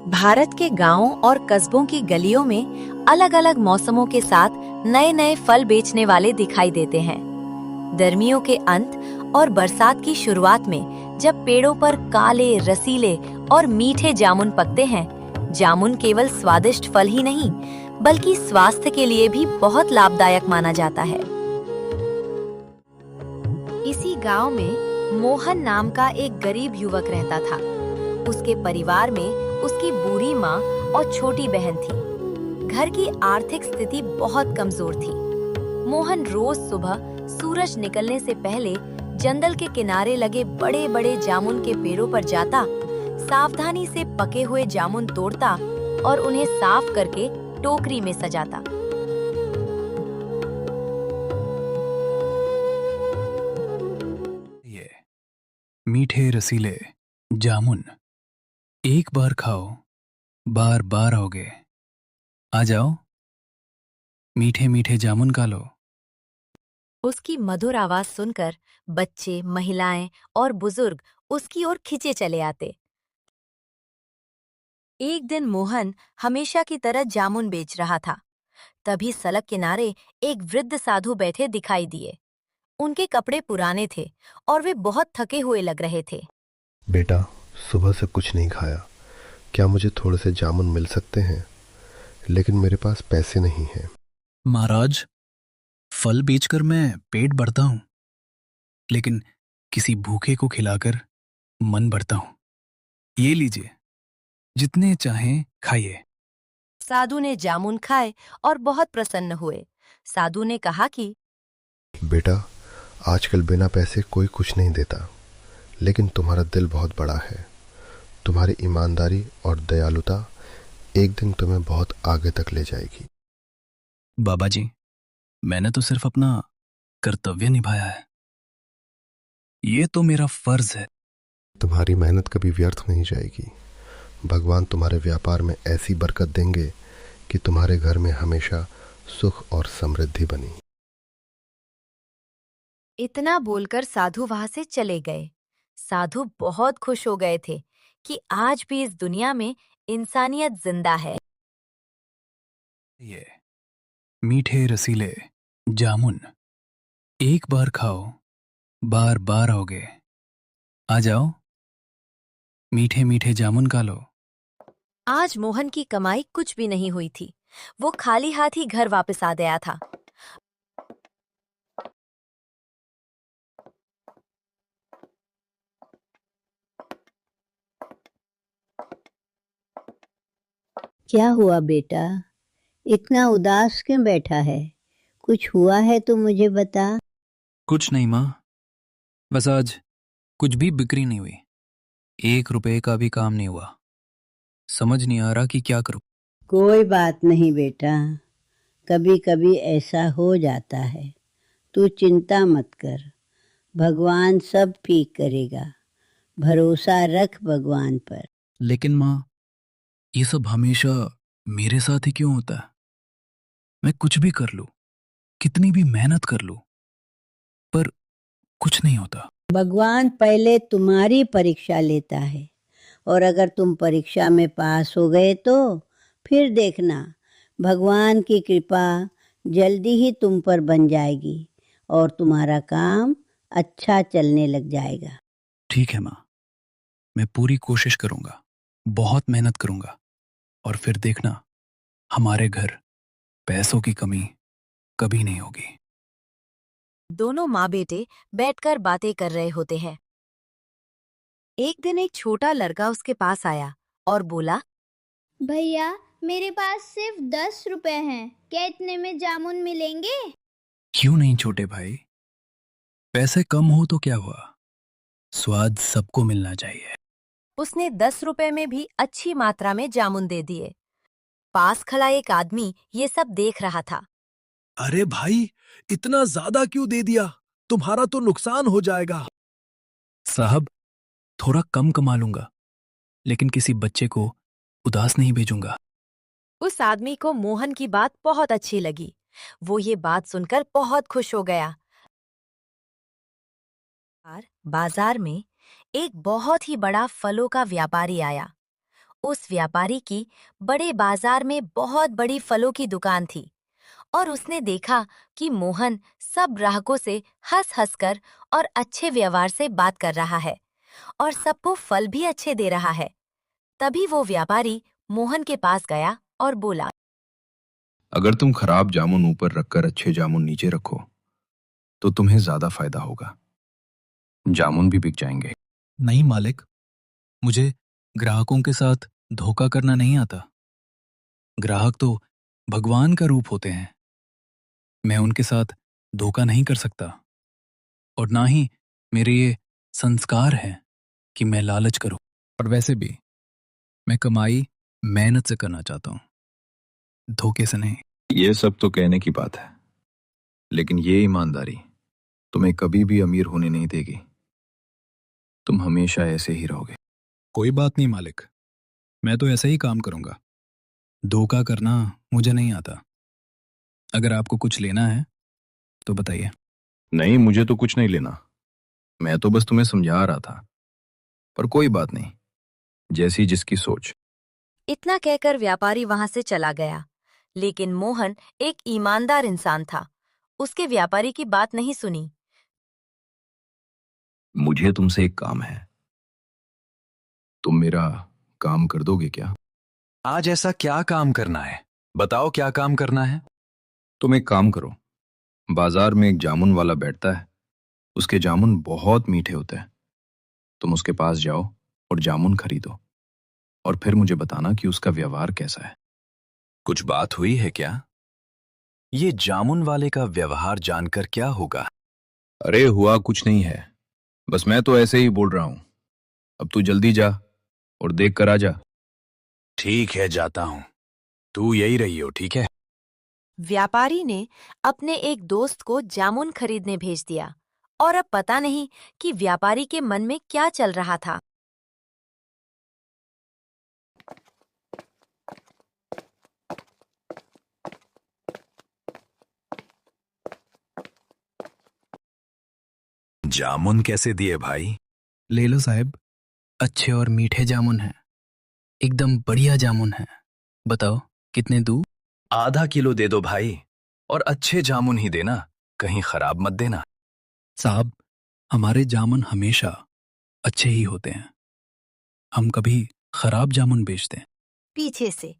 भारत के गांवों और कस्बों की गलियों में अलग-अलग मौसमों के साथ नए-नए फल बेचने वाले दिखाई देते हैं। गर्मियों के अंत और बरसात की शुरुआत में जब पेड़ों पर काले, रसीले और मीठे जामुन पकते हैं, जामुन केवल स्वादिष्ट फल ही नहीं, बल्कि स्वास्थ्य के लिए भी बहुत लाभदायक माना जाता है। इसी गांव में मोहन नाम का एक गरीब युवक रहता था। उसके परिवार में उसकी बूढ़ी माँ और छोटी बहन थी। घर की आर्थिक स्थिति बहुत कमजोर थी। मोहन रोज सुबह सूरज निकलने से पहले जंगल के किनारे लगे बड़े-बड़े जामुन के पेड़ों पर जाता, सावधानी से पके हुए जामुन तोड़ता और उन्हें साफ करके टोकरी में सजाता। ये मीठे रसीले जामुन एक बार खाओ, बार बार आओगे। आ जाओ, मीठे मीठे जामुन खा लो। उसकी मधुर आवाज सुनकर बच्चे, महिलाएं और बुजुर्ग उसकी ओर खिंचे चले आते। एक दिन मोहन हमेशा की तरह जामुन बेच रहा था। तभी सड़क किनारे एक वृद्ध साधु बैठे दिखाई दिए। उनके कपड़े पुराने थे और वे बहुत थके हुए लग रहे थे। बेटा, सुबह से कुछ नहीं खाया। क्या मुझे थोड़े से जामुन मिल सकते हैं? लेकिन मेरे पास पैसे नहीं हैं। महाराज, फल बेचकर मैं पेट भरता हूं, लेकिन किसी भूखे को खिलाकर मन भरता हूं। ये लीजिए, जितने चाहें खाइए। साधु ने जामुन खाए और बहुत प्रसन्न हुए। साधु ने कहा कि बेटा, आजकल बिना पैसे कोई कुछ नहीं देता, लेकिन तुम्हारा दिल बहुत बड़ा है। तुम्हारी ईमानदारी और दयालुता एक दिन तुम्हें बहुत आगे तक ले जाएगी। बाबा जी, मैंने तो सिर्फ अपना कर्तव्य निभाया है। ये तो मेरा फर्ज है। तुम्हारी मेहनत कभी व्यर्थ नहीं जाएगी। भगवान तुम्हारे व्यापार में ऐसी बरकत देंगे कि तुम्हारे घर में हमेशा सुख और समृद्धि बनी। इतना बोलकर साधु वहां से चले गए। साधु बहुत खुश हो गए थे कि आज भी इस दुनिया में इंसानियत जिंदा है। ये मीठे रसीले जामुन एक बार खाओ, बार बार आओगे। आ जाओ, मीठे मीठे जामुन खा लो। आज मोहन की कमाई कुछ भी नहीं हुई थी। वो खाली हाथ ही घर वापस आ गया था। क्या हुआ बेटा? इतना उदास क्यों बैठा है? कुछ हुआ है तो मुझे बता। कुछ नहीं माँ, बस आज कुछ भी बिक्री नहीं हुई। 1 रुपए का भी काम नहीं हुआ। समझ नहीं आ रहा कि क्या करूं। कोई बात नहीं बेटा, कभी कभी ऐसा हो जाता है। तू चिंता मत कर, भगवान सब ठीक करेगा। भरोसा रख भगवान पर। लेकिन माँ, ये सब हमेशा मेरे साथ ही क्यों होता है? मैं कुछ भी कर लूं, कितनी भी मेहनत कर लूं, पर कुछ नहीं होता। भगवान पहले तुम्हारी परीक्षा लेता है, और अगर तुम परीक्षा में पास हो गए तो फिर देखना, भगवान की कृपा जल्दी ही तुम पर बन जाएगी और तुम्हारा काम अच्छा चलने लग जाएगा। ठीक है माँ, मैं पूरी कोशिश करूंगा, बहुत मेहनत करूंगा, और फिर देखना, हमारे घर पैसों की कमी कभी नहीं होगी। दोनों माँ बेटे बैठकर बातें कर रहे होते हैं। एक दिन एक छोटा लड़का उसके पास आया और बोला, भैया, मेरे पास सिर्फ 10 रुपए हैं। क्या इतने में जामुन मिलेंगे? क्यों नहीं छोटे भाई, पैसे कम हो तो क्या हुआ, स्वाद सबको मिलना चाहिए। उसने 10 रुपए में भी अच्छी मात्रा में जामुन दे दिए। पास खड़ा एक आदमी ये सब देख रहा था। अरे भाई, इतना ज्यादा क्यों दे दिया? तुम्हारा तो नुकसान हो जाएगा। साहब, थोड़ा कम कमा लूंगा, लेकिन किसी बच्चे को उदास नहीं भेजूंगा। उस आदमी को मोहन की बात बहुत अच्छी लगी। वो ये बात सुनकर बहुत खुश हो गया। बाजार में एक बहुत ही बड़ा फलों का व्यापारी आया। उस व्यापारी की बड़े बाजार में बहुत बड़ी फलों की दुकान थी और उसने देखा कि मोहन सब ग्राहकों से हंस-हंस कर और अच्छे व्यवहार से बात कर रहा है और सबको फल भी अच्छे दे रहा है। तभी वो व्यापारी मोहन के पास गया और बोला, अगर तुम खराब जामुन ऊपर रखकर अच्छे जामुन नीचे रखो तो तुम्हें ज्यादा फायदा होगा, जामुन भी बिक जाएंगे। नहीं मालिक, मुझे ग्राहकों के साथ धोखा करना नहीं आता। ग्राहक तो भगवान का रूप होते हैं, मैं उनके साथ धोखा नहीं कर सकता और ना ही मेरे ये संस्कार है कि मैं लालच करूं। और वैसे भी मैं कमाई मेहनत से करना चाहता हूं, धोखे से नहीं। ये सब तो कहने की बात है, लेकिन ये ईमानदारी तुम्हें कभी भी अमीर होने नहीं देगी। तुम हमेशा ऐसे ही रहोगे। कोई बात नहीं मालिक, मैं तो ऐसे ही काम करूंगा। धोखा करना मुझे नहीं आता। अगर आपको कुछ लेना है तो बताइए। नहीं, मुझे तो कुछ नहीं लेना, मैं तो बस तुम्हें समझा रहा था। पर कोई बात नहीं, जैसी जिसकी सोच। इतना कहकर व्यापारी वहां से चला गया। लेकिन मोहन एक ईमानदार इंसान था, उसके व्यापारी की बात नहीं सुनी। मुझे तुमसे एक काम है, तुम मेरा काम कर दोगे क्या? आज ऐसा क्या काम करना है? बताओ क्या काम करना है? तुम एक काम करो, बाजार में एक जामुन वाला बैठता है, उसके जामुन बहुत मीठे होते हैं। तुम उसके पास जाओ और जामुन खरीदो और फिर मुझे बताना कि उसका व्यवहार कैसा है। कुछ बात हुई है क्या? ये जामुन वाले का व्यवहार जानकर क्या होगा? अरे हुआ कुछ नहीं है, बस मैं तो ऐसे ही बोल रहा हूं। अब तू जल्दी जा और देख कर आ जा। ठीक है, जाता हूं। तू यही रही हो, ठीक है? व्यापारी ने अपने एक दोस्त को जामुन खरीदने भेज दिया और अब पता नहीं कि व्यापारी के मन में क्या चल रहा था। जामुन कैसे दिए भाई? ले लो साहब, अच्छे और मीठे जामुन हैं, एकदम बढ़िया जामुन है। बताओ कितने दूं? आधा किलो दे दो भाई, और अच्छे जामुन ही देना, कहीं खराब मत देना। साहब, हमारे जामुन हमेशा अच्छे ही होते हैं, हम कभी खराब जामुन बेचते हैं। पीछे से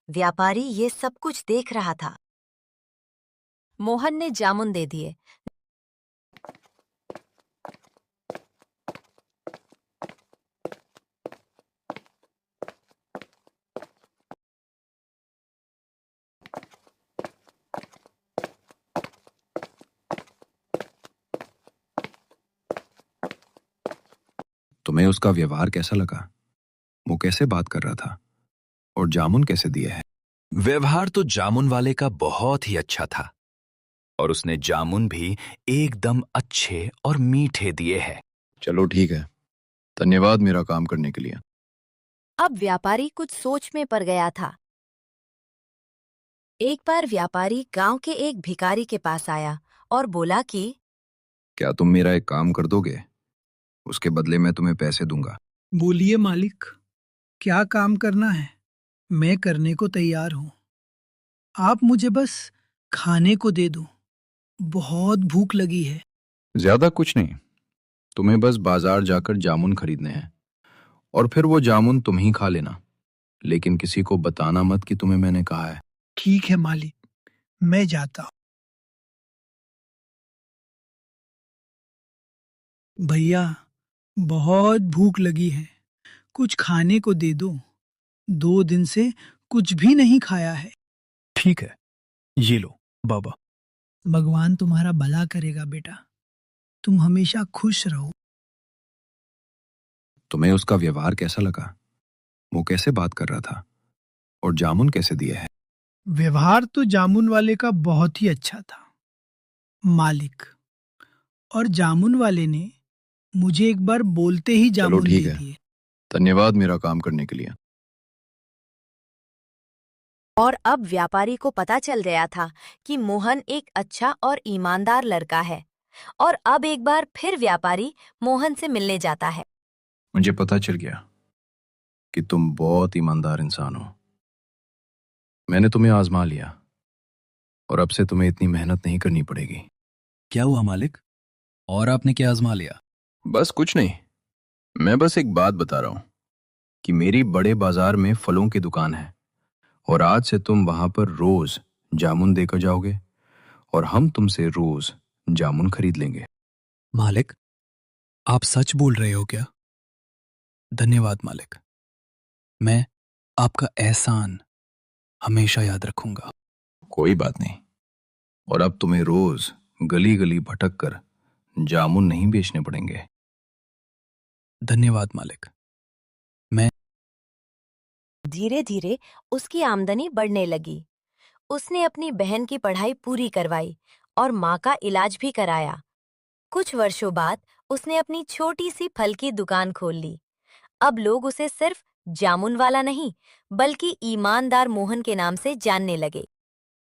व्यापारी ये सब कुछ देख रहा था। मोहन ने जामुन दे दिए। तुम्हें उसका व्यवहार कैसा लगा? वो कैसे बात कर रहा था और जामुन कैसे दिए हैं? व्यवहार तो जामुन वाले का बहुत ही अच्छा था और उसने जामुन भी एकदम अच्छे और मीठे दिए हैं। चलो ठीक है, धन्यवाद मेरा काम करने के लिए। अब व्यापारी कुछ सोच में पड़ गया था। एक बार व्यापारी गांव के एक भिखारी के पास आया और बोला कि क्या तुम मेरा एक काम कर दोगे? उसके बदले मैं तुम्हें पैसे दूंगा। बोलिए मालिक, क्या काम करना है? मैं करने को तैयार हूँ। आप मुझे बस खाने को दे दो, बहुत भूख लगी है। ज्यादा कुछ नहीं, तुम्हें बस बाजार जाकर जामुन खरीदने हैं और फिर वो जामुन तुम ही खा लेना, लेकिन किसी को बताना मत कि तुम्हें मैंने कहा है। ठीक है मालिक, मैं जाता हूँ। भैया, बहुत भूख लगी है, कुछ खाने को दे दो। 2 दिन से कुछ भी नहीं खाया है। ठीक है, ये लो बाबा। भगवान तुम्हारा भला करेगा बेटा, तुम हमेशा खुश रहो। तुम्हें उसका व्यवहार कैसा लगा? वो कैसे बात कर रहा था और जामुन कैसे दिए हैं? व्यवहार तो जामुन वाले का बहुत ही अच्छा था मालिक, और जामुन वाले ने मुझे एक बार बोलते ही जामुन ठीक दे है। दिए। धन्यवाद मेरा काम करने के लिए। और अब व्यापारी को पता चल गया था कि मोहन एक अच्छा और ईमानदार लड़का है और अब एक बार फिर व्यापारी मोहन से मिलने जाता है। मुझे पता चल गया कि तुम बहुत ईमानदार इंसान हो। मैंने तुम्हें आजमा लिया और अब से तुम्हें इतनी मेहनत नहीं करनी पड़ेगी। क्या हुआ मालिक? और आपने क्या आजमा लिया? बस कुछ नहीं। मैं बस एक बात बता रहा हूं कि मेरी बड़े बाजार में फलों की दुकान है और आज से तुम वहां पर रोज जामुन देकर जाओगे और हम तुमसे रोज जामुन खरीद लेंगे। मालिक, आप सच बोल रहे हो क्या? धन्यवाद मालिक। मैं आपका एहसान हमेशा याद रखूंगा। कोई बात नहीं। और अब तुम्हें रोज गली गली भटक कर जामुन नहीं बेचने पड़ेंगे। धन्यवाद मालिक। मैं धीरे धीरे उसकी आमदनी बढ़ने लगी। उसने अपनी बहन की पढ़ाई पूरी करवाई और माँ का इलाज भी कराया। कुछ वर्षों बाद उसने अपनी छोटी सी फल की दुकान खोल ली। अब लोग उसे सिर्फ जामुन वाला नहीं, बल्कि ईमानदार मोहन के नाम से जानने लगे।